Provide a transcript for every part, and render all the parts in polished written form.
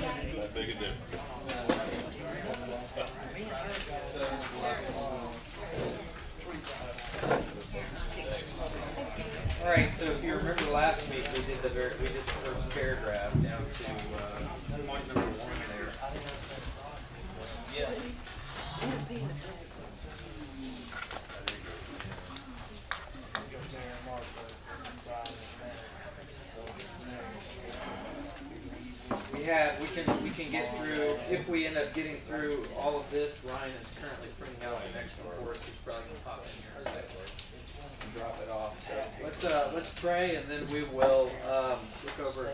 That big a difference. All right, so if you remember last week, we did the first paragraph down to point number 1 there. Yeah. We can get through, if we end up getting through all of this. Ryan is currently printing out the next report. He's probably going to pop in here in a second and drop it off. So let's pray, and then we will look over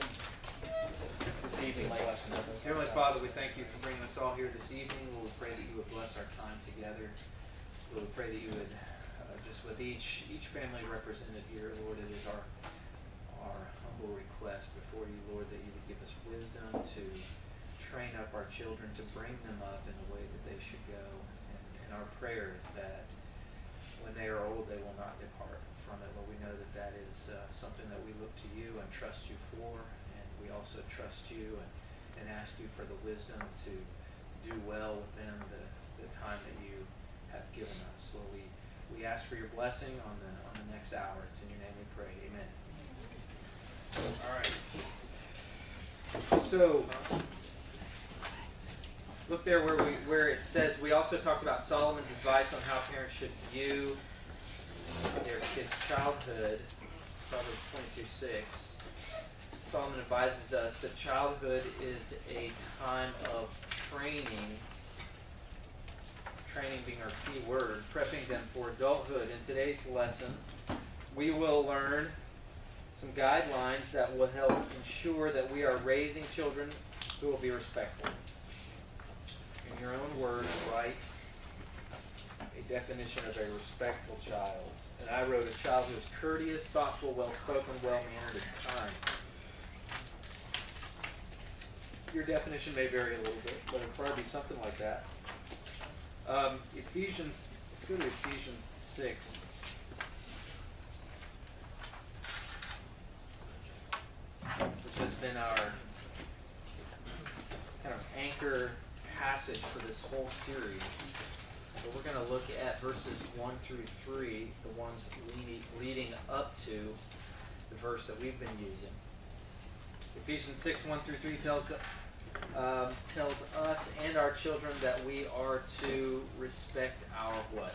this evening's lesson. Heavenly Father, we thank you for bringing us all here this evening. Lord, we pray that you would bless our time together. Lord, we pray that you would, just with each family represented here, Lord, it is our humble request before you, Lord, that you would give us wisdom to train up our children, to bring them up in the way that they should go. And our prayer is that when they are old, they will not depart from it. Lord, we know that that is something that we look to you and trust you for, and we also trust you and ask you for the wisdom to do well within the time that you have given us. Lord, we ask for your blessing on the next hour. It's in your name we pray. Amen. All right. So look there where it says, we also talked about Solomon's advice on how parents should view their kids' childhood. Proverbs 22:6. Solomon advises us that childhood is a time of training being our key word, prepping them for adulthood. In today's lesson, we will learn some guidelines that will help ensure that we are raising children who will be respectful. In your own words, write a definition of a respectful child. And I wrote a child who is courteous, thoughtful, well-spoken, well-mannered, and kind. Your definition may vary a little bit, but it'll probably be something like that. Let's go to Ephesians 6. Which has been our kind of anchor passage for this whole series. But we're going to look at verses 1 through 3, the ones leading up to the verse that we've been using. Ephesians 6, 1 through 3 tells us and our children that we are to respect our what?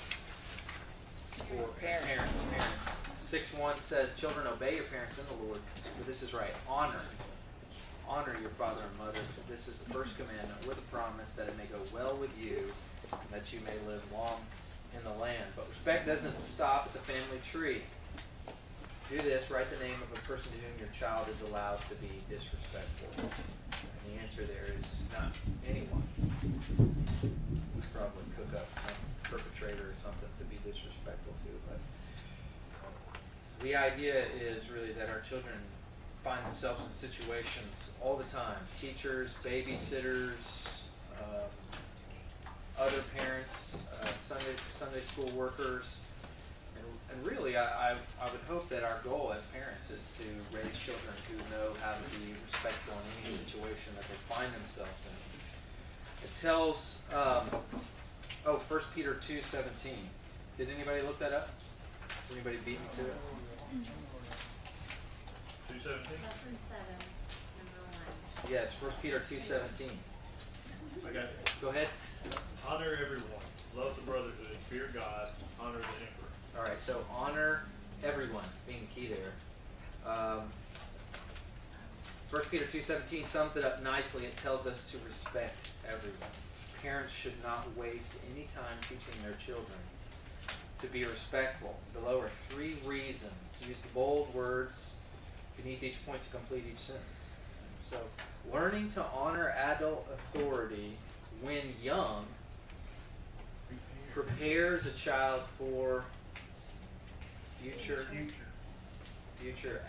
Or parents. 6:1 says, children, obey your parents in the Lord, for this is right. Honor your father and mother. For this is the first commandment with a promise that it may go well with you, and that you may live long in the land. But respect doesn't stop at the family tree. Do this, write the name of a person to whom your child is allowed to be disrespectful. And the answer there is not anyone. We'd probably cook up some perpetrator or something to be disrespectful to, but the idea is really that our children find themselves in situations all the time. Teachers, babysitters, other parents, Sunday school workers. And really, I would hope that our goal as parents is to raise children who know how to be respectful in any situation that they find themselves in. It tells, 1 Peter 2:17. Did anybody look that up? Anybody beat me to it? 2:17? Lesson 7, number 1. Yes, 1 Peter 2:17. I got it. Go ahead. Honor everyone. Love the brotherhood. Fear God. Honor the emperor. All right, so honor everyone, being key there. 1 Peter 2:17 sums it up nicely. It tells us to respect everyone. Parents should not waste any time teaching their children to be respectful. Below are 3 reasons. Use the bold words beneath each point to complete each sentence. So, learning to honor adult authority when young prepares a child for future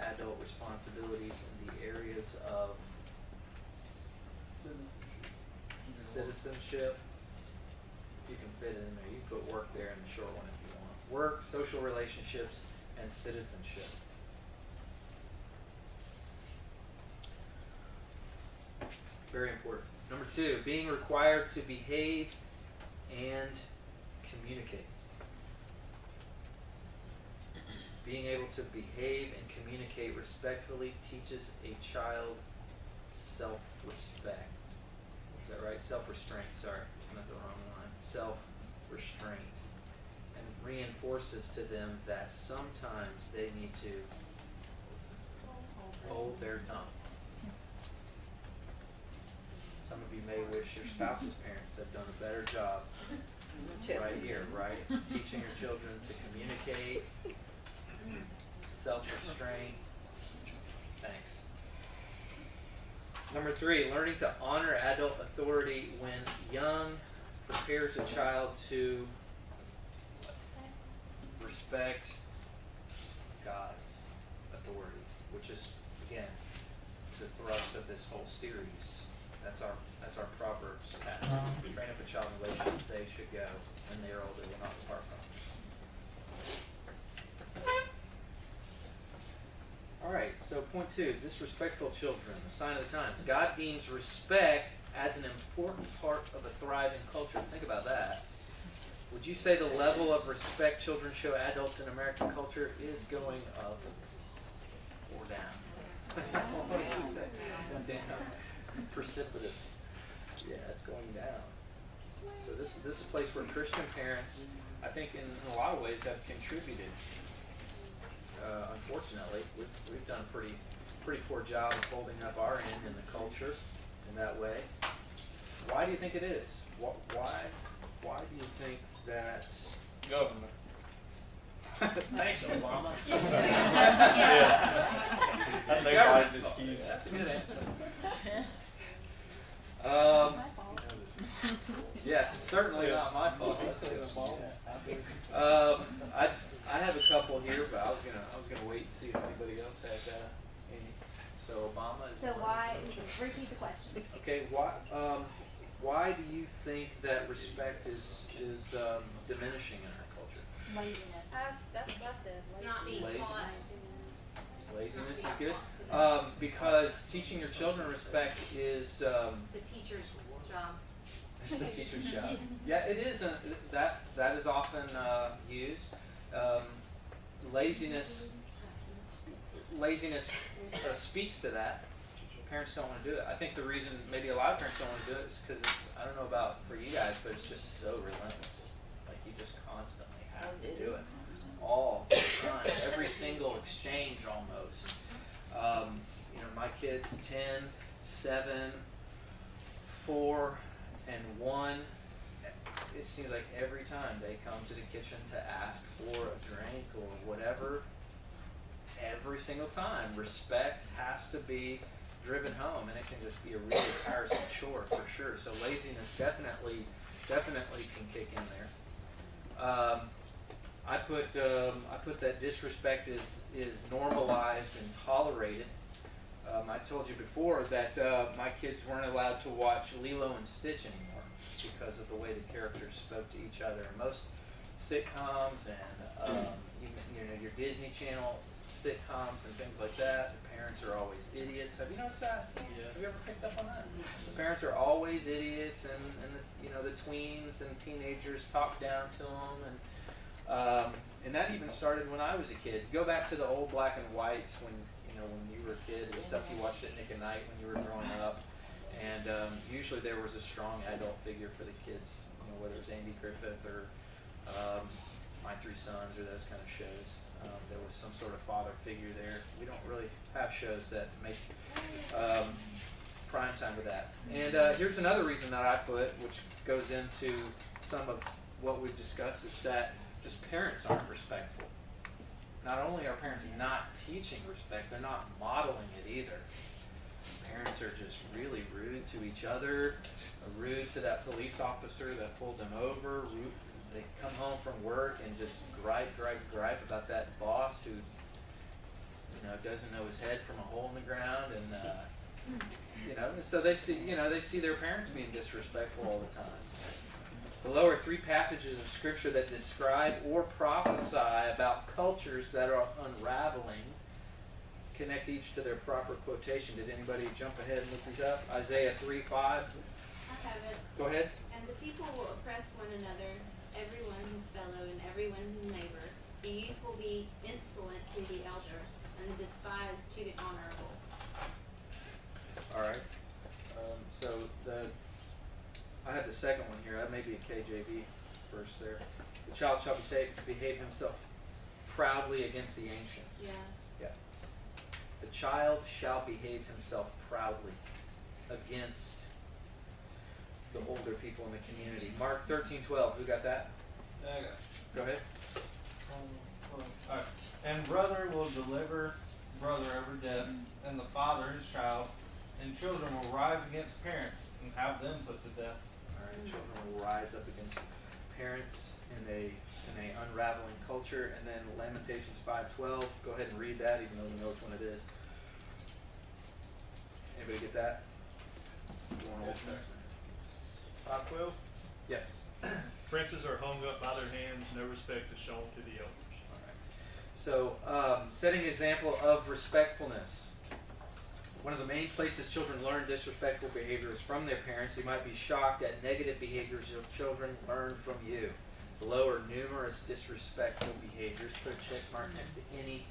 adult responsibilities in the areas of citizenship. You can fit it in there. You can put work there in the short one if you want. Work, social relationships, and citizenship. Very important. Number 2, being required to behave and communicate. Being able to behave and communicate respectfully teaches a child self-respect. Is that right? Self-restraint, sorry. I meant the wrong one. Self-restraint. And reinforces to them that sometimes they need to hold their tongue. Some of you may wish your spouse's parents had done a better job right here, right? Teaching your children to communicate, self-restraint. Thanks. Number 3, learning to honor adult authority when young prepares a child to respect God's authority, which is, again, the thrust of this whole series. That's our Proverbs passage. Train up a child in the way they should go, and they are older, they will not depart from it. All right, so point 2, disrespectful children, the sign of the times. God deems respect as an important part of a thriving culture. Think about that. Would you say the level of respect children show adults in American culture is going up or down? What did you say? It's going down. Precipitous. Yeah, it's going down. So this is a place where Christian parents, I think in a lot of ways, have contributed. Unfortunately, we've done a pretty poor job of holding up our end in the culture in that way. Why do you think it is? Why do you think that? Government. Thanks, Obama. Yeah. That's everybody's excuse. That's a good answer. Yes, certainly not my fault. I have a couple here, but I was gonna wait and see if anybody else had any. So Obama is. So why? Repeat the question. Okay, why do you think that respect is diminishing in our culture? Laziness. That's what I said. Not being Lazy. taught. Laziness is good. Because teaching your children respect is The teacher's job. it's the teacher's job. Yeah, it is. That is often used. Laziness speaks to that. Parents don't want to do it. I think the reason maybe a lot of parents don't want to do it is because I don't know about for you guys, but it's just so relentless. Like you just constantly have to do it all the time, every single exchange almost. My kids 10, 7, 4, and 1. It seems like every time they come to the kitchen to ask for a drink or whatever, every single time, respect has to be driven home, and it can just be a really tiresome chore for sure. So laziness definitely can kick in there. I put that disrespect is normalized and tolerated. I told you before that my kids weren't allowed to watch Lilo and Stitch anymore because of the way the characters spoke to each other. Most sitcoms and even your Disney Channel sitcoms and things like that, the parents are always idiots. Have you noticed that? Yeah. Have you ever picked up on that? The parents are always idiots, and the tweens and teenagers talk down to them, and that even started when I was a kid. Go back to the old black and whites when you were a kid, the stuff you watched at Nick at Night when you were growing up, and usually there was a strong adult figure for the kids, whether it was Andy Griffith or My Three Sons or those kind of shows. There was some sort of father figure there. We don't really have shows that make prime time with that. And here's another reason that I put, which goes into some of what we've discussed, is that just parents aren't respectful. Not only are parents not teaching respect, they're not modeling it either. Parents are just really rude to each other, rude to that police officer that pulled them over. They come home from work and just gripe about that boss who, doesn't know his head from a hole in the ground, and so they see their parents being disrespectful all the time. The lower 3 passages of Scripture that describe or prophesy about cultures that are unraveling connect each to their proper quotation. Did anybody jump ahead and look these up? Isaiah 3:5. I have it. Go ahead. And the people will oppress one another, everyone his fellow and everyone his neighbor. The youth will be insolent to the elder, and the despised to the honorable. All right. I have the second one here. That may be a KJV verse there. The child shall behave himself proudly against the ancient. Yeah. Yeah. The child shall behave himself proudly against the older people in the community. Mark 13:12. Who got that? Okay. Go ahead. Alright. And brother will deliver brother over death, and the father his child, and children will rise against parents and have them put to death. All right. Children will rise up against parents in a unraveling culture. And then Lamentations 5:12. Go ahead and read that, even though we know which one it is. Anybody get that? You want to Yes, listen? sir. 5:12. Yes. Princes are hung up by their hands. No respect is shown to the elders. All right. So, setting an example of respectfulness. One of the main places children learn disrespectful behavior is from their parents. You might be shocked at negative behaviors your children learn from you. Below are numerous disrespectful behaviors. Put a check mark next to any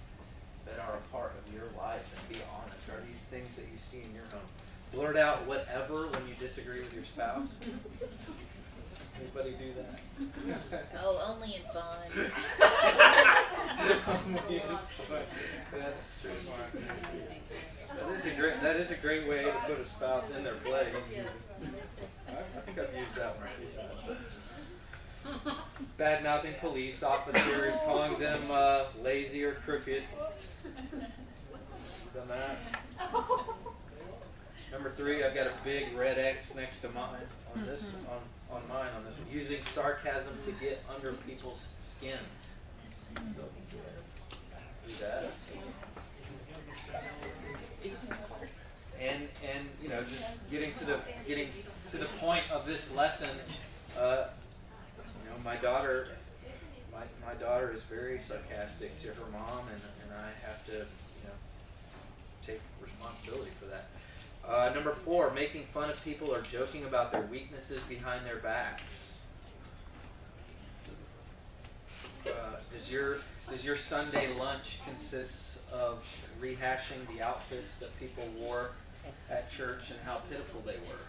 that are a part of your life and be honest. Are these things that you see in your home? Blurt out whatever when you disagree with your spouse. Anybody do that? Oh, only in fun. That's true. That is a great way to put a spouse in their place. I think I've used that one a few times. Bad mouthing police officers, calling them lazy or crooked. Done that. Number 3, I've got a big red X next to mine on this on mine on this one. Using sarcasm to get under people's skins. Do that. And you know, just getting to the point of this lesson. You know, my daughter is very sarcastic to her mom, and I have to, you know, take responsibility for that. Number 4, making fun of people or joking about their weaknesses behind their backs. Does your Sunday lunch consist of rehashing the outfits that people wore at church and how pitiful they were?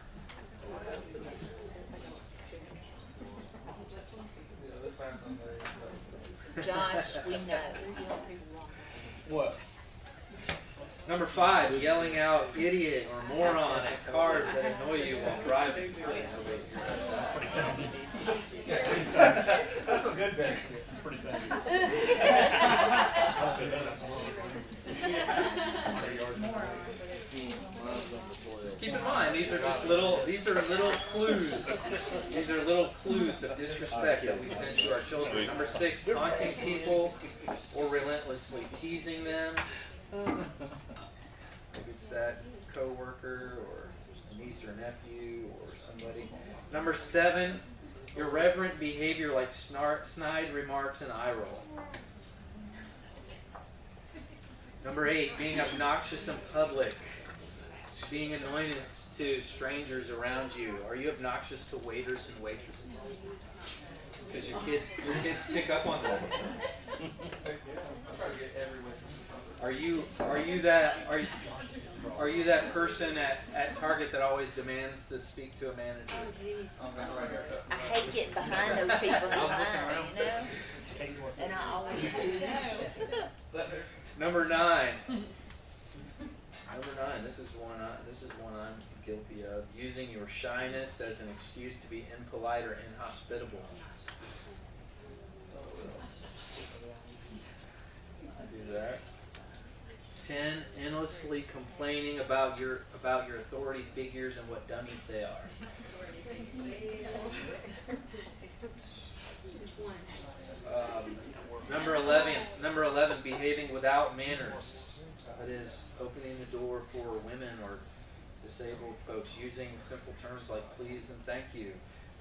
Josh, we know. What? Number 5, yelling out idiot or moron at cars that annoy you while driving. That's a good bit. Pretty tame. Just keep in mind, these are little clues. These are little clues of disrespect that we send to our children. Number 6, taunting people or relentlessly teasing them. Maybe it's that coworker or niece or nephew or somebody. Number 7, irreverent behavior like snide remarks and eye roll. Number 8, being obnoxious in public. Being an annoyance to strangers around you. Are you obnoxious to waiters and waitresses? Because your kids pick up on that. Are you that person at Target that always demands to speak to a manager? I hate getting behind those people in line, you know? And I always do. Number 9. This is one I'm guilty of. Using your shyness as an excuse to be impolite or inhospitable. I do that. 10, endlessly complaining about your authority figures and what dummies they are. Number 11, behaving without manners. That is, opening the door for women or disabled folks, using simple terms like please and thank you.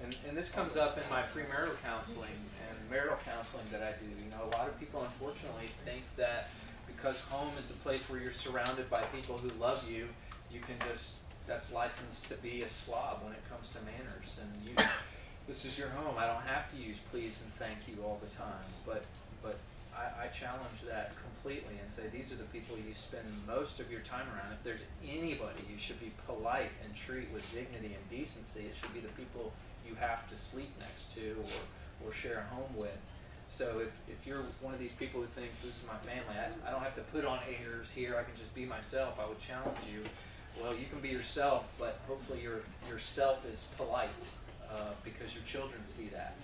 And this comes up in my premarital counseling and marital counseling that I do. You know, a lot of people unfortunately think that because home is the place where you're surrounded by people who love you, you can just, that's licensed to be a slob when it comes to manners. And this is your home. I don't have to use please and thank you all the time. But I challenge that completely and say these are the people you spend most of your time around. If there's anybody you should be polite and treat with dignity and decency, it should be the people you have to sleep next to or share a home with. So if you're one of these people who thinks this is my family, I don't have to put on airs here, I can just be myself, I would challenge you. Well, you can be yourself, but hopefully your self is polite because your children see that.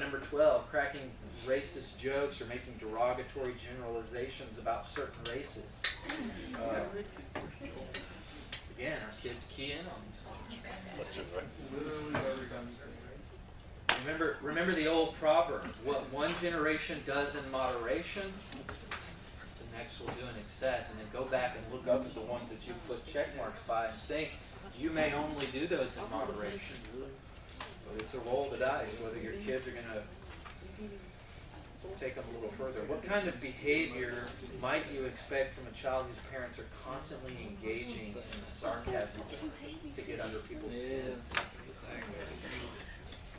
Number 12, cracking racist jokes or making derogatory generalizations about certain races. Again, our kids key in on these things. Literally every conversation. Remember the old proverb, what one generation does in moderation, the next will do in excess. And then go back and look up at the ones that you put check marks by and think, you may only do those in moderation. But it's a roll of the dice whether your kids are going to take them a little further. What kind of behavior might you expect from a child whose parents are constantly engaging in sarcasm to get under people's skin?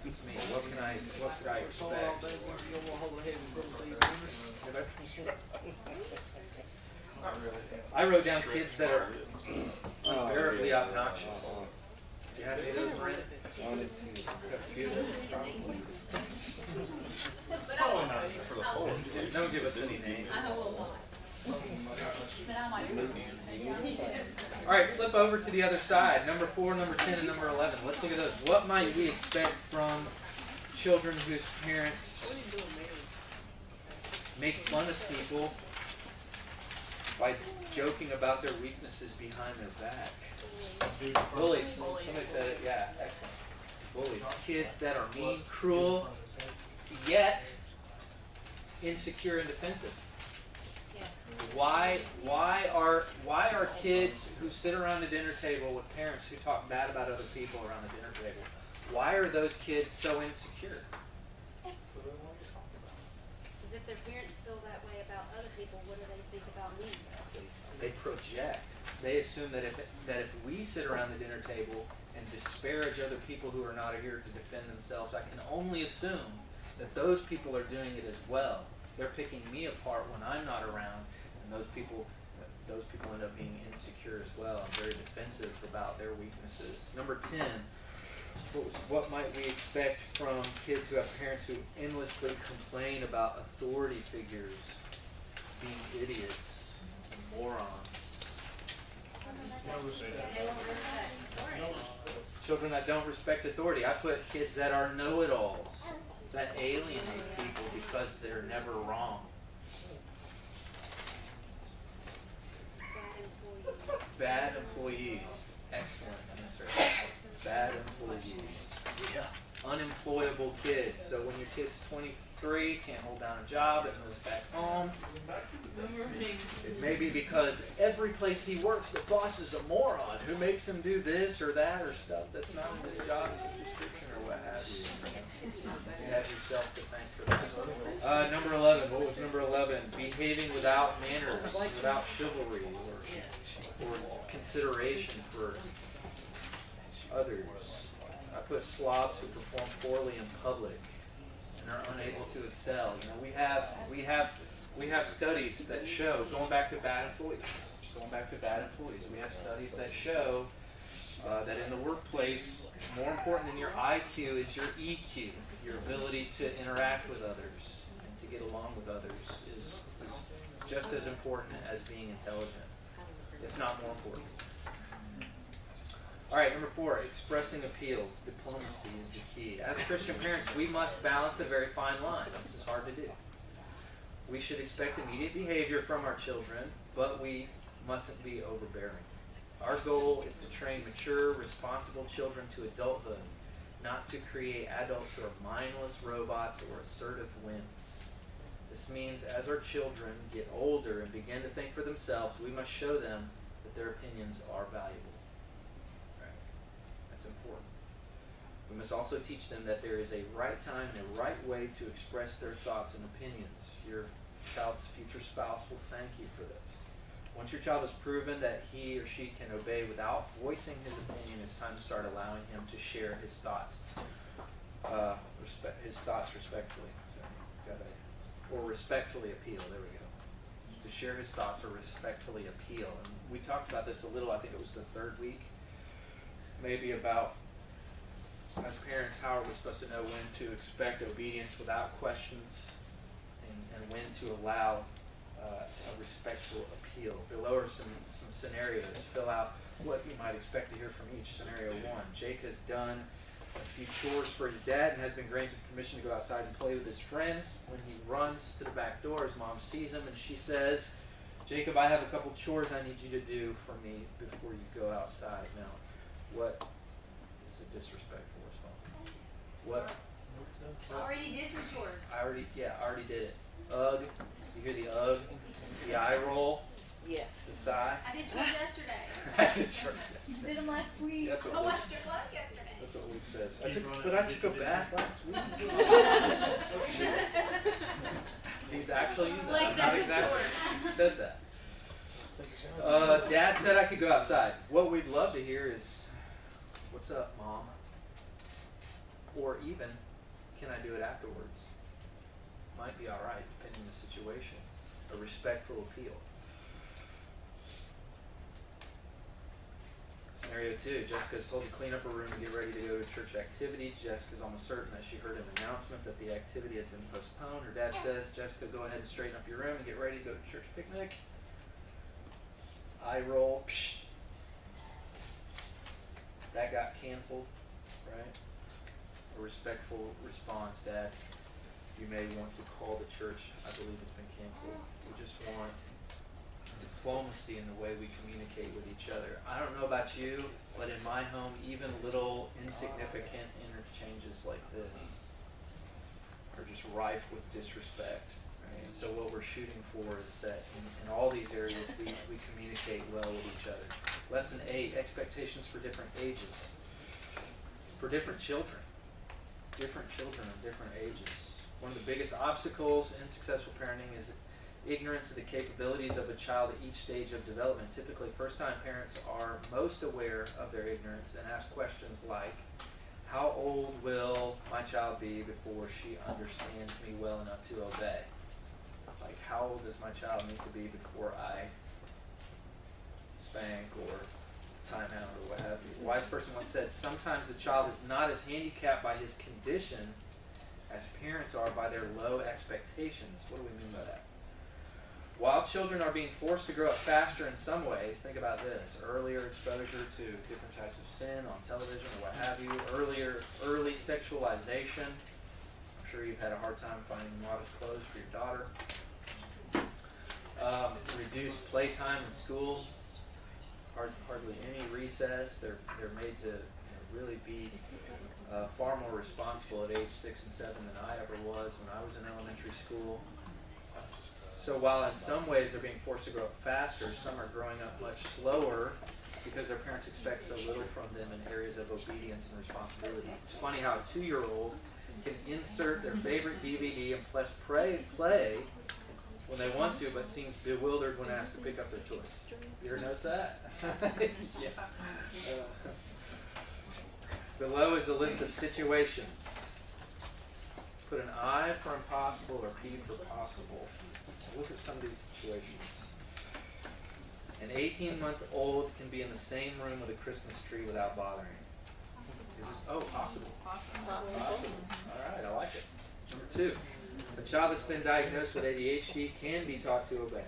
It's me. What could I expect? I wrote down kids that are unbearably obnoxious. Do you have any of those, Brent? A few. Probably not for the whole. Don't give us any names. I will not. All right, flip over to the other side. Number 4, number 10, and number 11. Let's look at those. What might we expect from children whose parents make fun of people by joking about their weaknesses behind their back? Bullies. Somebody said it. Yeah, excellent. Bullies. Kids that are mean, cruel, yet insecure and defensive. Why are kids who sit around the dinner table with parents who talk bad about other people around the dinner table, why are those kids so insecure? Because if their parents feel that way about other people, what do they think about me? They project. They assume that if we sit around the dinner table and disparage other people who are not here to defend themselves, I can only assume that those people are doing it as well. They're picking me apart when I'm not around, and those people end up being insecure as well and very defensive about their weaknesses. Number 10, what might we expect from kids who have parents who endlessly complain about authority figures being idiots and morons? Children that don't respect authority. I put kids that are know-it-alls, that alienate people because they're never wrong. Bad employees. Excellent answer. Bad employees. Unemployable kids. So when your kid's 23, can't hold down a job, and moves back home, it may be because every place he works, the boss is a moron who makes him do this or that or stuff that's not in his job description or what have you. You have yourself to thank for that. Number 11. What was number 11? Behaving without manners, without chivalry or consideration for others. I put slobs who perform poorly in public and are unable to excel. You know, we have studies that show, going back to bad employees, we have studies that show that in the workplace, more important than your IQ is your EQ, your ability to interact with others and to get along with others is just as important as being intelligent, if not more important. All right, number 4, expressing appeals. Diplomacy is the key. As Christian parents, we must balance a very fine line. This is hard to do. We should expect immediate behavior from our children, but we mustn't be overbearing. Our goal is to train mature, responsible children to adulthood, not to create adults who are mindless robots or assertive wimps. This means as our children get older and begin to think for themselves, we must show them that their opinions are valuable. Right? That's important. We must also teach them that there is a right time and a right way to express their thoughts and opinions. Your child's future spouse will thank you for this. Once your child has proven that he or she can obey without voicing his opinion, it's time to start allowing him to share his thoughts. Respectfully. Or respectfully appeal. There we go. To share his thoughts or respectfully appeal. And we talked about this a little, I think it was the third week, maybe about, as parents, how are we supposed to know when to expect obedience without questions and when to allow a respectful appeal. Below are some scenarios. Fill out what you might expect to hear from each. Scenario 1. Jake has done a few chores for his dad and has been granted permission to go outside and play with his friends. When he runs to the back door, his mom sees him and she says, Jacob, I have a couple chores I need you to do for me before you go outside. Now, what is a disrespectful response? What? Already did some chores. I already did it. Ugh. You hear the ugh? The eye roll? Yeah. The sigh? I did chores yesterday. I did chores yesterday. Did them last week. That's I what Luke, washed your clothes yesterday. that's what Luke says. Keep running. But I took a bath last week. Oh, shit. He's actually using that. Like, Not that's a exactly. chore. He said that. Dad said I could go outside. What we'd love to hear is, what's up, Mom? Or even, can I do it afterwards? Might be alright, depending on the situation. A respectful appeal. Scenario 2, Jessica's told to clean up her room and get ready to go to church activity. Jessica's almost certain that she heard an announcement that the activity had been postponed. Her dad says, Jessica, go ahead and straighten up your room and get ready to go to church picnic. Eye roll. Psh. That got canceled, right? A respectful response, Dad. You may want to call the church. I believe it's been canceled. We just want diplomacy in the way we communicate with each other. I don't know about you, but in my home, even little insignificant interchanges like this are just rife with disrespect. Right? And so what we're shooting for is that in all these areas, we communicate well with each other. Lesson 8, expectations for different ages. For different children. Different children of different ages. One of the biggest obstacles in successful parenting is ignorance of the capabilities of a child at each stage of development. Typically, first-time parents are most aware of their ignorance and ask questions like, how old will my child be before she understands me well enough to obey? Like, how old does my child need to be before I spank or time out or what have you? A wise person once said, sometimes a child is not as handicapped by his condition as parents are by their low expectations. What do we mean by that? While children are being forced to grow up faster in some ways, think about this: earlier exposure to different types of sin on television or what have you, early sexualization. I'm sure you've had a hard time finding modest clothes for your daughter. Reduced playtime in school, hardly any recess. They're made to really be far more responsible at age 6 and 7 than I ever was when I was in elementary school. So while in some ways they're being forced to grow up faster, some are growing up much slower because their parents expect so little from them in areas of obedience and responsibility. It's funny how a 2-year-old can insert their favorite DVD and play when they want to, but seems bewildered when asked to pick up their toys. You ever notice that? Yeah. Below is a list of situations. Put an I for impossible or P for possible. Look at some of these situations. An 18-month-old can be in the same room with a Christmas tree without bothering. Is this, possible. Possible. All right, I like it. Number 2, a child that's been diagnosed with ADHD can be taught to obey.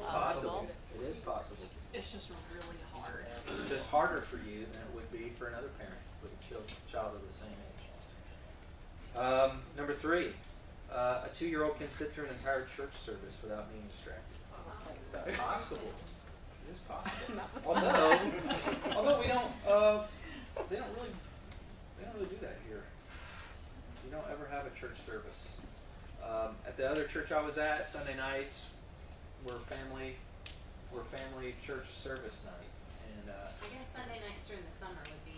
Possible. It is possible. It's just really hard. It's just harder for you than it would be for another parent with a child of the same age. Number 3, a 2-year-old can sit through an entire church service without being distracted. Possible. It is possible. Although we don't, they don't really do that here. We don't ever have a church service. At the other church I was at, Sunday nights were family church service night, and I guess Sunday nights during the summer would be.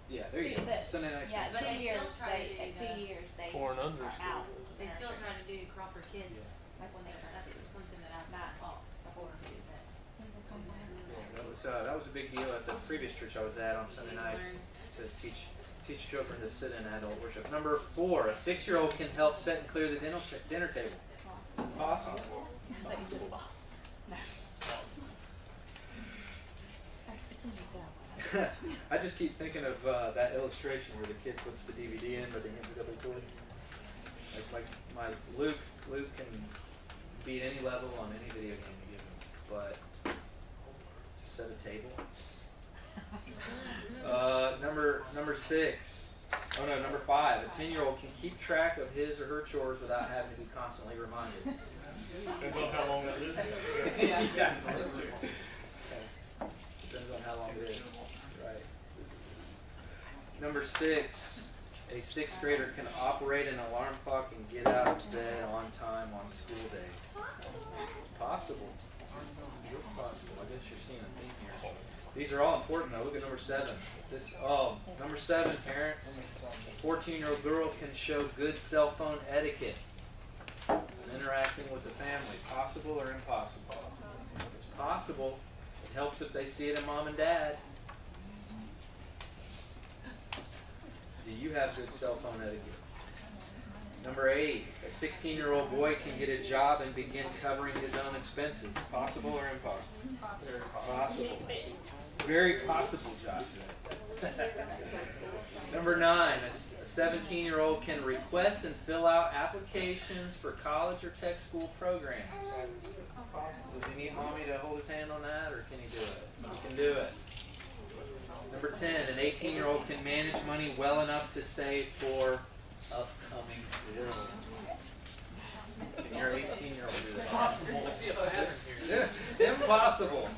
yeah, there you go. Sunday nights. Yeah, But at they 2 years, still try to do at the- 2 years, they Four and under are still out. They still try to do Crawford Kids That's something that I've not taught before. That was a big deal at the previous church I was at on Sunday nights to teach children to sit in adult worship. Number 4, a 6-year-old can help set and clear the dinner table. Possible. I just keep thinking of that illustration where the kid puts the DVD in, but the hands are doubly cord. Like my Luke can beat any level on any video game you give him, but to set a table. Number 6. Oh no, number 5. A 10-year-old can keep track of his or her chores without having to be constantly reminded. Depends on how long that is. Exactly. Depends on how long it is. Right. Number 6. A 6th grader can operate an alarm clock and get out of bed on time on school days. It's possible. It's possible. I guess you're seeing a theme here. These are all important though. Look at number 7. Number 7, parents. A 14-year-old girl can show good cell phone etiquette and interacting with the family. Possible or impossible? It's possible. It helps if they see it in mom and dad. Do you have good cell phone etiquette? Number 8, a 16-year-old boy can get a job and begin covering his own expenses. Possible or impossible? Possible. Very possible, Josh. Number 9, a 17-year-old can request and fill out applications for college or tech school programs. Does he need mommy to hold his hand on that, or can he do it? He can do it. Number 10, an 18-year-old can manage money well enough to save for upcoming bills. Can your 18-year-old do that? Impossible. Let's see if I have it here. Yeah. Impossible.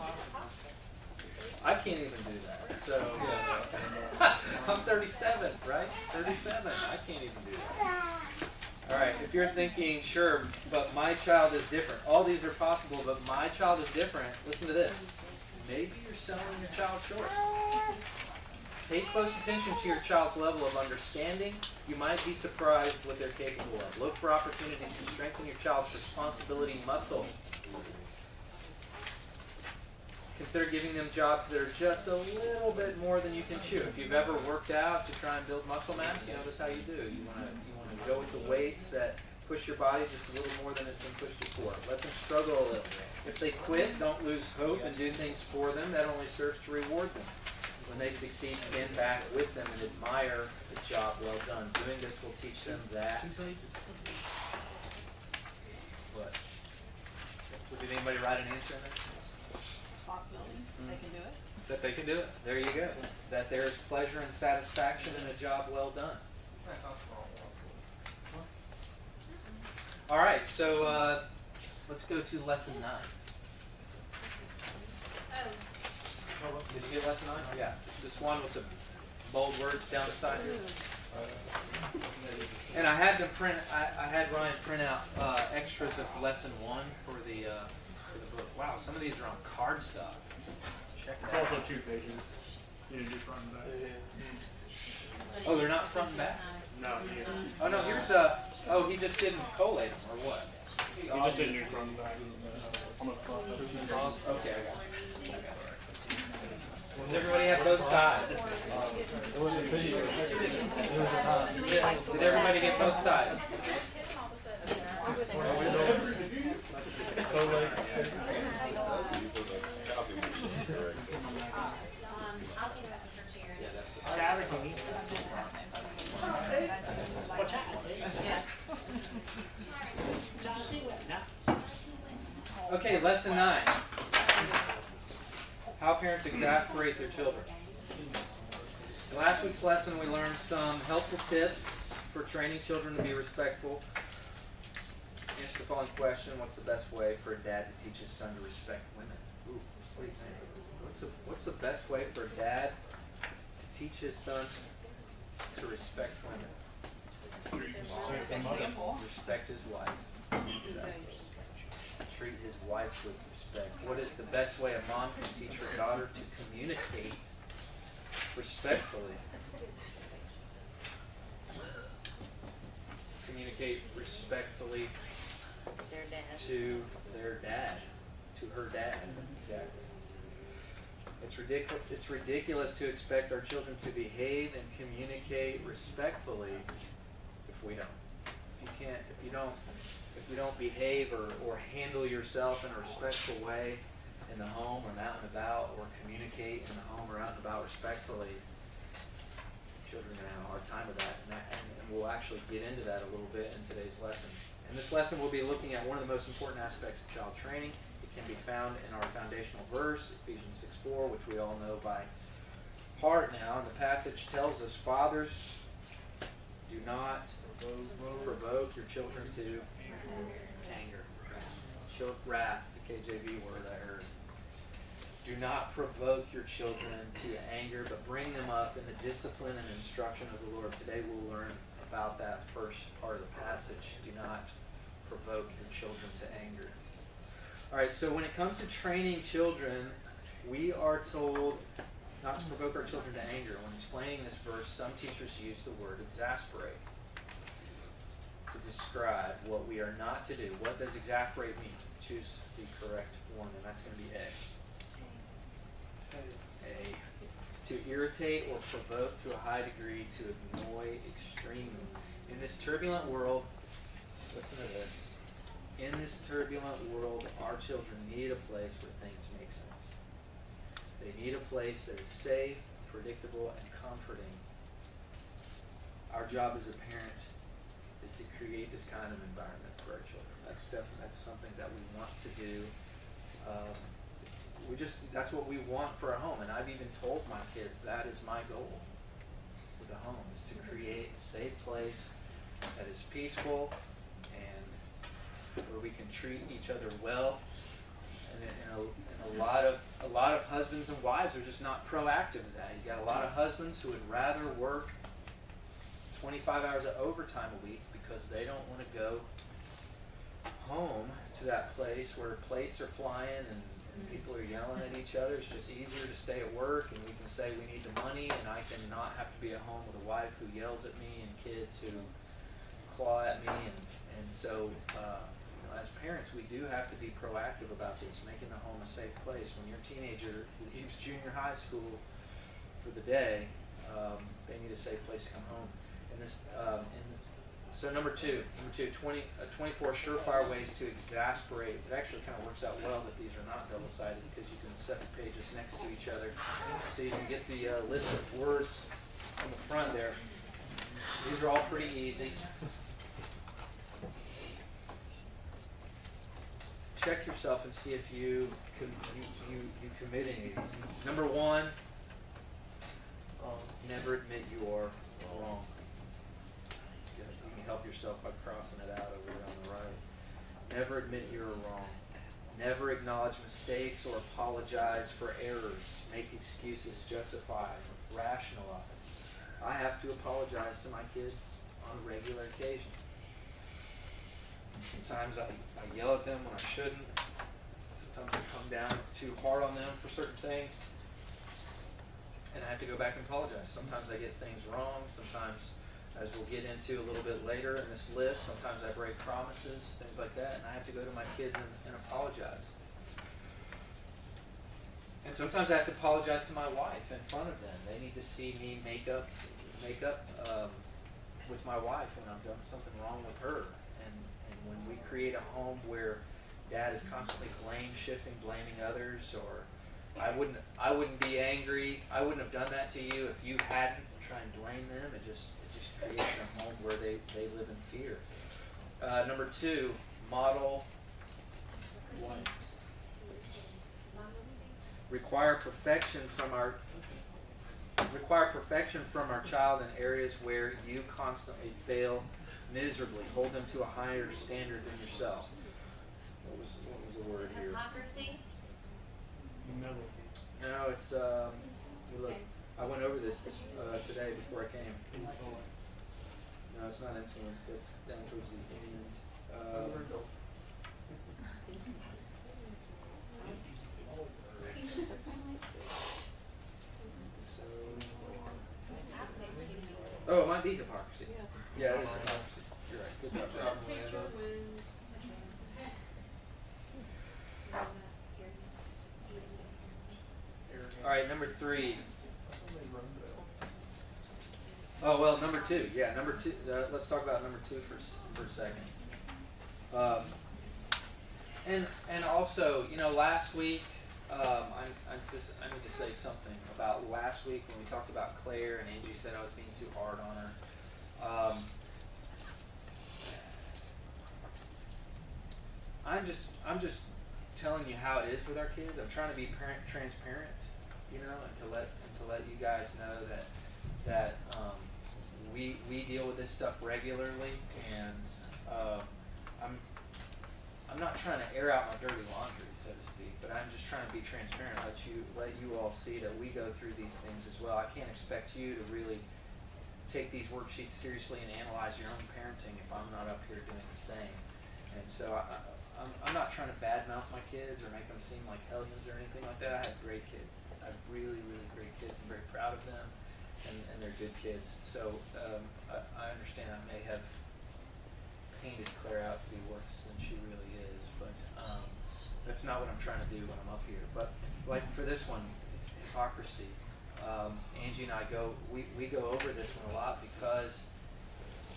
I can't even do that. So I'm 37, right? 37. I can't even do that. All right. If you're thinking, sure, but my child is different. All these are possible, but my child is different. Listen to this. Maybe you're selling your child short. Pay close attention to your child's level of understanding. You might be surprised what they're capable of. Look for opportunities to strengthen your child's responsibility muscles. Consider giving them jobs that are just a little bit more than you can chew. If you've ever worked out to try and build muscle mass, you know this is how you do. You want to go with the weights that push your body just a little more than it's been pushed before. Let them struggle a little. If they quit, don't lose hope and do things for them. That only serves to reward them. When they succeed, stand back with them and admire the job well done. Doing this will teach them that. What? Did anybody write an answer in there? Responsibility. They can do it. That they can do it. There you go. That there is pleasure and satisfaction in a job well done. All right, so let's go to lesson 9. Did you get lesson 9? Oh, yeah. It's this one with the bold words down the side here. And I had them print. I had Ryan print out extras of lesson 1 for the book. Wow, some of these are on card stuff. Check It's that also out. 2 pages. You need to front and back. Oh, they're not front and back? No, he Oh no, here's he just didn't collate them or what? just didn't use front and back. On the front. Okay, I got it. Does everybody have both sides? Did everybody get both sides? I'll give that for Sharon. Yeah, that's the Okay, lesson 9. How parents exasperate their children. In last week's lesson, we learned some helpful tips for training children to be respectful. Answer the following question: what's the best way for a dad to teach his son to respect women? Ooh, what do you think? What's the best way for a dad to teach his son to respect women? Respect his wife. Treat his wife with respect. What is the best way a mom can teach her daughter to communicate respectfully? Communicate respectfully Their dad. to their dad, to her dad. Exactly. It's ridiculous to expect our children to behave and communicate respectfully if we don't. If you don't behave or handle yourself in a respectful way in the home or out and about, or communicate in the home or out and about respectfully, children are going to have a hard time with that. And we'll actually get into that a little bit in today's lesson. In this lesson, we'll be looking at one of the most important aspects of child training. It can be found in our foundational verse, Ephesians 6:4, which we all know by heart now. And the passage tells us, fathers, do not provoke your children to anger. Wrath, the KJV word I heard. Do not provoke your children to anger, but bring them up in the discipline and instruction of the Lord. Today we'll learn about that first part of the passage. Do not provoke your children to anger. All right, so when it comes to training children, we are told not to provoke our children to anger. When explaining this verse, some teachers use the word exasperate to describe what we are not to do. What does exasperate mean? Choose the correct one, and that's going to be A. A. To irritate or provoke to a high degree, to annoy extremely. In this turbulent world, listen to this. In this turbulent world, our children need a place where things make sense. They need a place that is safe, predictable, and comforting. Our job as a parent is to create this kind of environment for our children. That's something that we want to do. That's what we want for a home. And I've even told my kids that is my goal with a home, is to create a safe place that is peaceful and where we can treat each other well. And a lot of husbands and wives are just not proactive in that. You got a lot of husbands who would rather work 25 hours of overtime a week because they don't want to go home to that place where plates are flying and people are yelling at each other. It's just easier to stay at work, and we can say we need the money, and I can not have to be at home with a wife who yells at me and kids who claw at me. And so as parents, we do have to be proactive about this, making the home a safe place. When your teenager leaves junior high school for the day, they need a safe place to come home. So number two, 24 surefire ways to exasperate. It actually kind of works out well that these are not double-sided, because you can set the pages next to each other so you can get the list of words on the front there. These are all pretty easy. Check yourself and see if you commit any of these. Number one, never admit you are wrong. You can help yourself by crossing it out over there on the right. Never admit you're wrong. Never acknowledge mistakes or apologize for errors. Make excuses, justify, rationalize. I have to apologize to my kids on a regular occasion. Sometimes I yell at them when I shouldn't. Sometimes I come down too hard on them for certain things. And I have to go back and apologize. Sometimes I get things wrong. Sometimes, as we'll get into a little bit later in this list, sometimes I break promises, things like that, and I have to go to my kids and apologize. And sometimes I have to apologize to my wife in front of them. They need to see me make up with my wife when I've done something wrong with her. And when we create a home where dad is constantly blame shifting, blaming others, or I wouldn't be angry, I wouldn't have done that to you if you hadn't, and try and blame them. It just creates a home where they live in fear. Number two, model one. Require perfection from our child in areas where you constantly fail miserably. Hold them to a higher standard than yourself. What was the word here? Hypocrisy. No, it's look. I went over this today before I came. Insolence. No, it's not insolence. That's down towards the end. Oh, it might be hypocrisy. Yeah, it is hypocrisy. You're right. Good job. All right, number 3. Oh well, number 2. Yeah, number 2. Let's talk about number 2 for a second. And also, last week, I need to say something about last week when we talked about Claire and Angie said I was being too hard on her. I'm just telling you how it is with our kids. I'm trying to be transparent, and to let you guys know that we deal with this stuff regularly, and I'm not trying to air out my dirty laundry, so to speak, but I'm just trying to be transparent, let you all see that we go through these things as well. I can't expect you to really take these worksheets seriously and analyze your own parenting if I'm not up here doing the same. And so I'm not trying to badmouth my kids or make them seem like hellions or anything like that. I have great kids. I have really, really great kids. I'm very proud of them, and they're good kids. So I understand I may have painted Claire out to be worse than she really is, but that's not what I'm trying to do when I'm up here. But like for this one, hypocrisy, Angie and I we go over this one a lot because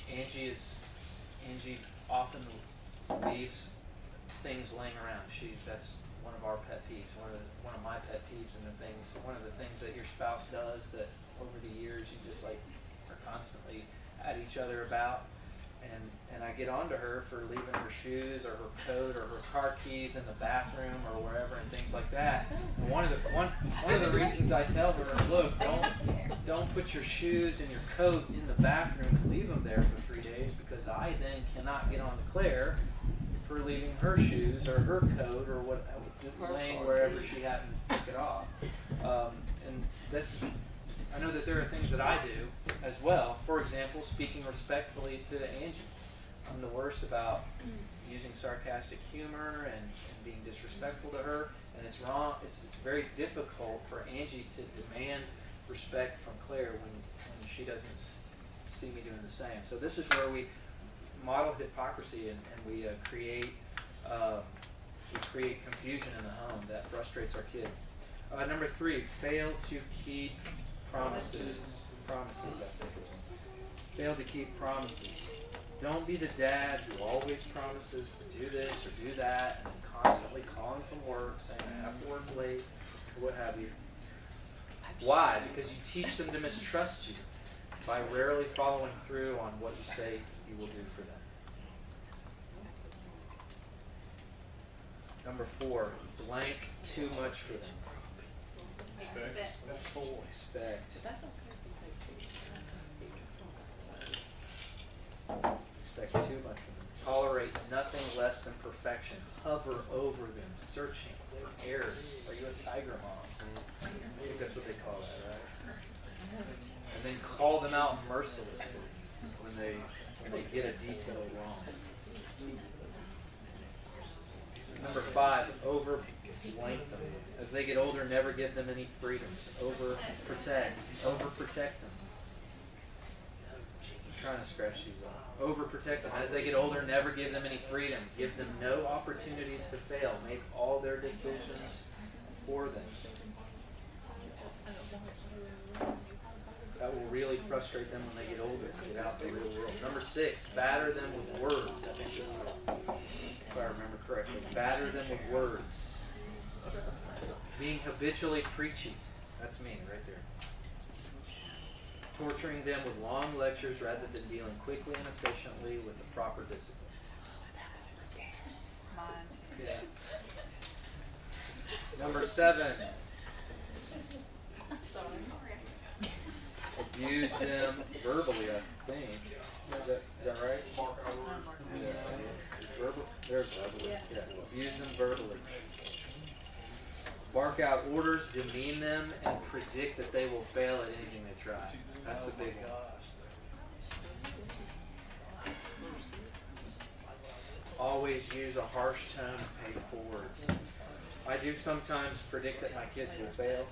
Angie often leaves things laying around. That's one of our pet peeves, one of my pet peeves, and one of the things that your spouse does that over the years you just like are constantly at each other about. And I get onto her for leaving her shoes or her coat or her car keys in the bathroom or wherever and things like that. And one of the reasons I tell her, look, don't put your shoes and your coat in the bathroom and leave them there for 3 days, because I then cannot get on to Claire for leaving her shoes or her coat or what laying wherever she happened to pick it off. And this. I know that there are things that I do as well. For example, speaking respectfully to Angie. I'm the worst about using sarcastic humor and being disrespectful to her, and it's wrong. It's very difficult for Angie to demand respect from Claire when she doesn't see me doing the same. So this is where we model hypocrisy and we create confusion in the home that frustrates our kids. Number 3, fail to keep promises. Fail to keep promises. Don't be the dad who always promises to do this or do that, and then constantly calling from work, saying I have to work late, or what have you. Why? Because you teach them to mistrust you by rarely following through on what you say you will do for them. Number 4, blank too much for them. Respect. Expect too much from them. Tolerate nothing less than perfection. Hover over them, searching for errors. Are you a tiger mom? I think that's what they call that, right? And then call them out mercilessly when they get a detail wrong. Number 5, over-blank them. As they get older, never give them any freedoms. Overprotect them. I'm trying to scratch these off. Overprotect them. As they get older, never give them any freedom. Give them no opportunities to fail. Make all their decisions for them. That will really frustrate them when they get older and get out in the real world. Number 6, batter them with words. I think this is, if I remember correctly. Batter them with words. Being habitually preachy. That's me right there. Torturing them with long lectures rather than dealing quickly and efficiently with the proper discipline. Mine. Yeah. Number 7. Abuse them verbally, I think. Is that right? Yeah. Verbal. There's verbally. Yeah. Abuse them verbally. Bark out orders, demean them, and predict that they will fail at anything they try. That's a big one. Always use a harsh tone and hateful words. I do sometimes predict that my kids will fail,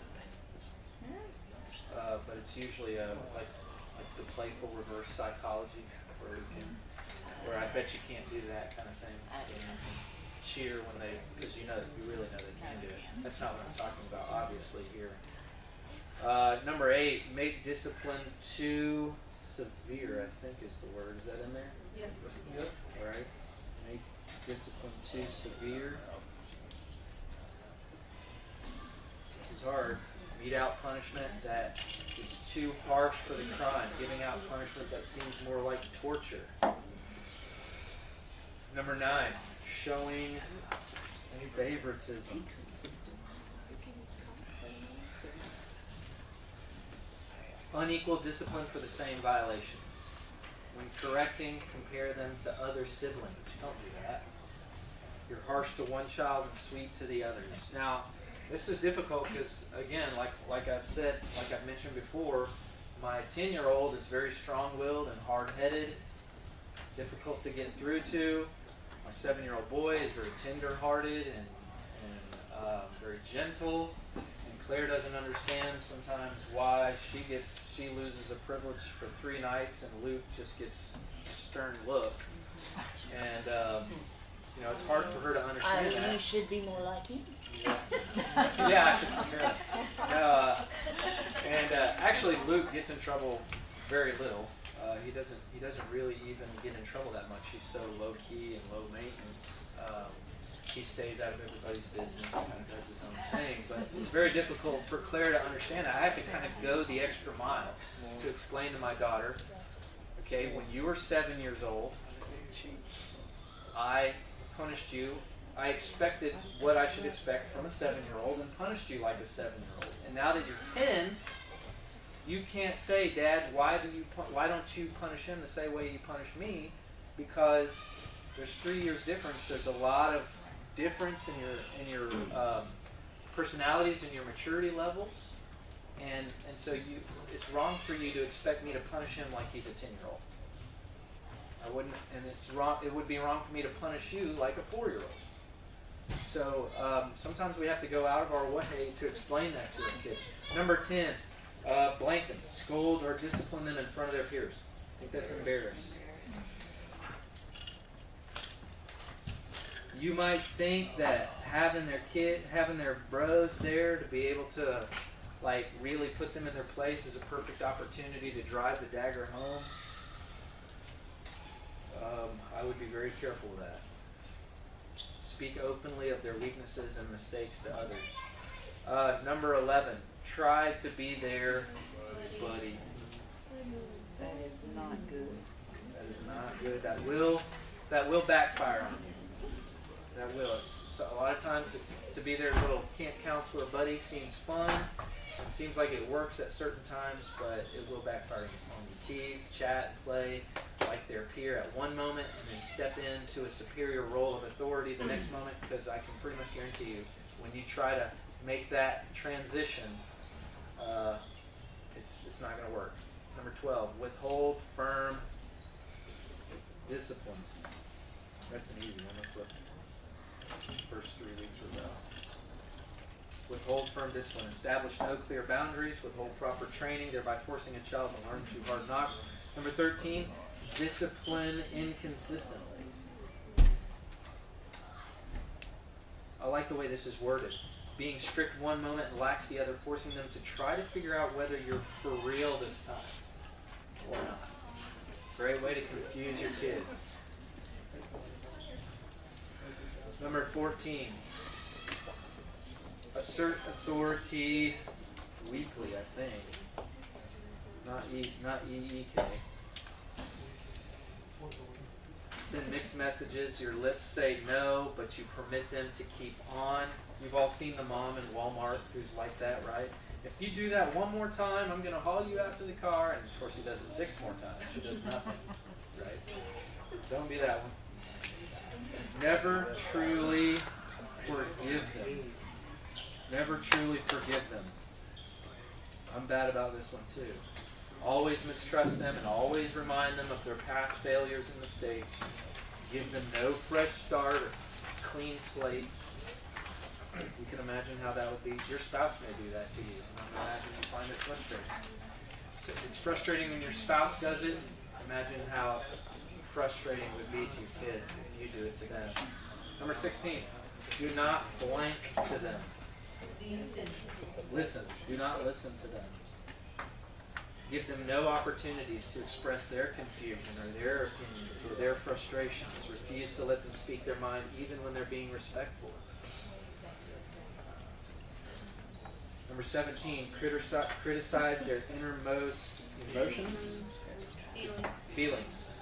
but it's usually like the playful reverse psychology, where I bet you can't do that kind of thing. Cheer when they, because you really know they can do it. That's not what I'm talking about, obviously, here. Number 8, make discipline too severe, I think is the word. Is that in there? Yep. Yep. All right. Make discipline too severe. This is hard. Mete out punishment that is too harsh for the crime. Giving out punishment that seems more like torture. Number 9, showing favoritism. Unequal discipline for the same violations. When correcting, compare them to other siblings. Don't do that. You're harsh to one child and sweet to the others. Now, this is difficult because, again, like I've said, like I've mentioned before, my 10-year-old is very strong-willed and hard-headed, difficult to get through to. My 7-year-old boy is very tender-hearted and very gentle. And Claire doesn't understand sometimes why she loses a privilege for 3 nights and Luke just gets a stern look. And it's hard for her to understand that. You should be more like him. Yeah, I should compare it. Actually, Luke gets in trouble very little. He doesn't really even get in trouble that much. He's so low key and low maintenance. He stays out of everybody's business and kind of does his own thing. But it's very difficult for Claire to understand that. I have to kind of go the extra mile to explain to my daughter, okay, when you were 7 years old, I punished you. I expected what I should expect from a 7-year-old and punished you like a 7-year-old. And now that you're 10, you can't say, Dad, why don't you punish him the same way you punish me? Because there's 3 years difference. There's a lot of difference in your personalities and your maturity levels, and so it's wrong for you to expect me to punish him like he's a 10-year-old. I wouldn't, and it's wrong. It would be wrong for me to punish you like a 4-year-old. So sometimes we have to go out of our way to explain that to our kids. Number 10, blank them, scold or discipline them in front of their peers. I think that's embarrassing. You might think that having their bros there to be able to really put them in their place is a perfect opportunity to drive the dagger home. I would be very careful of that. Speak openly of their weaknesses and mistakes to others. Number 11, try to be their buddy. That is not good. That is not good. That will backfire on you. That will. So a lot of times to be their little camp counselor buddy seems fun. It seems like it works at certain times, but it will backfire on you. Tease, chat, play like their peer at one moment, and then step into a superior role of authority the next moment, because I can pretty much guarantee you, when you try to make that transition, it's not going to work. Number 12, withhold firm discipline. That's an easy one. That's what the first 3 weeks were about. Withhold firm discipline. Establish no clear boundaries. Withhold proper training, thereby forcing a child to learn through hard knocks. Number 13, discipline inconsistently. I like the way this is worded. Being strict one moment and lax the other, forcing them to try to figure out whether you're for real this time or not. Great way to confuse your kids. Number 14. Assert authority weekly, I think. Not EEK. Send mixed messages. Your lips say no, but you permit them to keep on. You've all seen the mom in Walmart who's like that, right? If you do that one more time, I'm going to haul you out to the car. And of course, he does it 6 more times. She does nothing, right? Don't be that one. Never truly forgive them. Never truly forgive them. I'm bad about this one too. Always mistrust them and always remind them of their past failures and mistakes. Give them no fresh start or clean slates. You can imagine how that would be. Your spouse may do that to you. And I imagine you find it frustrating. So it's frustrating when your spouse does it. Imagine how frustrating it would be to your kids if you do it to them. Number 16, do not blank to them. Listen. Do not listen to them. Give them no opportunities to express their confusion or their opinions or their frustrations. Refuse to let them speak their mind even when they're being respectful. Number 17, criticize their innermost emotions, feelings.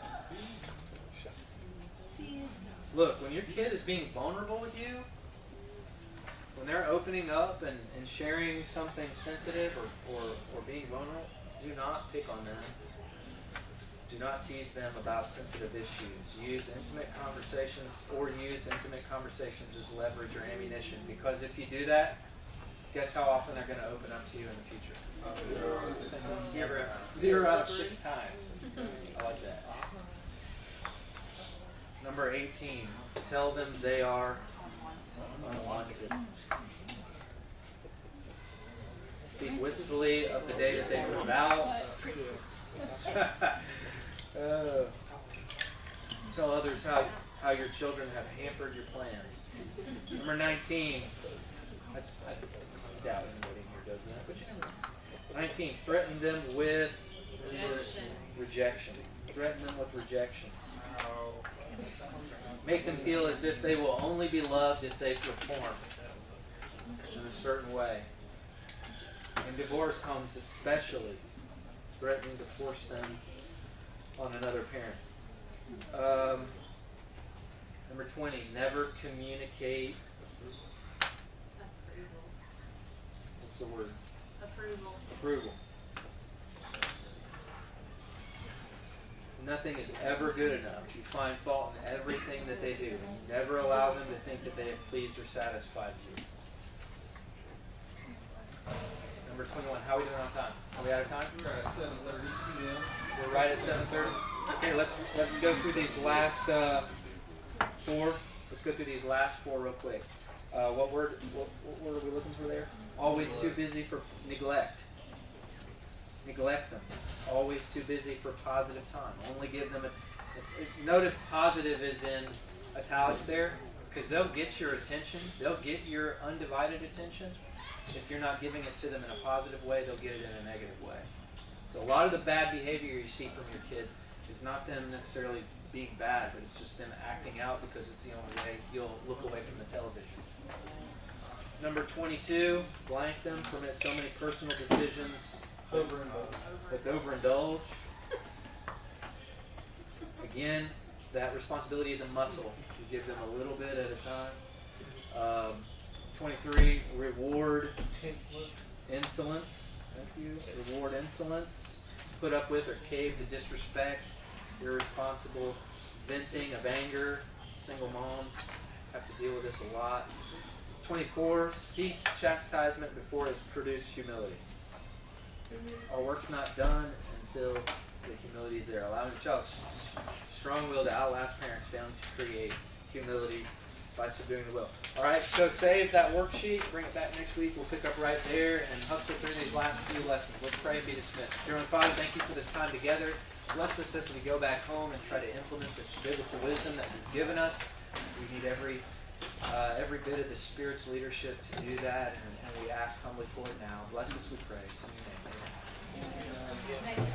Look, when your kid is being vulnerable with you, when they're opening up and sharing something sensitive or being vulnerable, do not pick on them. Do not tease them about sensitive issues. Use intimate conversations as leverage or ammunition, because if you do that, guess how often they're going to open up to you in the future? 0 out of 6 times. I like that. Number 18, tell them they are unwanted. Speak wistfully of the day that they move out. Tell others how your children have hampered your plans. Number 19, I doubt anybody here does that, but you never know. 19, threaten them with rejection. Threaten them with rejection. Make them feel as if they will only be loved if they perform in a certain way. In divorce homes especially, threatening to force them on another parent. Number 20, never communicate. What's the word? Approval. Nothing is ever good enough. You find fault in everything that they do. You never allow them to think that they have pleased or satisfied you. Number 21, how are we doing on time? Are we out of time? We're at 7:30 p.m. We're right at 7:30. Okay, let's go through these last 4. Let's go through these last 4 real quick. What word are we looking for there? Always too busy for neglect. Neglect them. Always too busy for positive time. Only give them notice positive is in italics there, because they'll get your attention. They'll get your undivided attention. If you're not giving it to them in a positive way, they'll get it in a negative way. So a lot of the bad behavior you see from your kids is not them necessarily being bad, but it's just them acting out because it's the only way you'll look away from the television. Number 22, blank them, permit so many personal decisions that's overindulge. Again, that responsibility is a muscle. You give them a little bit at a time. 23, reward insolence. Thank you. Reward insolence. Put up with or cave to disrespect. Irresponsible venting of anger. Single moms have to deal with this a lot. 24, cease chastisement before it's produced humility. Our work's not done until the humility is there. Allowing the child strong will to outlast parents, failing to create humility by subduing the will. All right, so save that worksheet. Bring it back next week. We'll pick up right there and hustle through these last few lessons. Let's pray and be dismissed. Dear Father, thank you for this time together. Bless us as we go back home and try to implement this biblical wisdom that you've given us. We need every bit of the Spirit's leadership to do that, and we ask humbly for it now. Bless us, we pray. In your name, amen.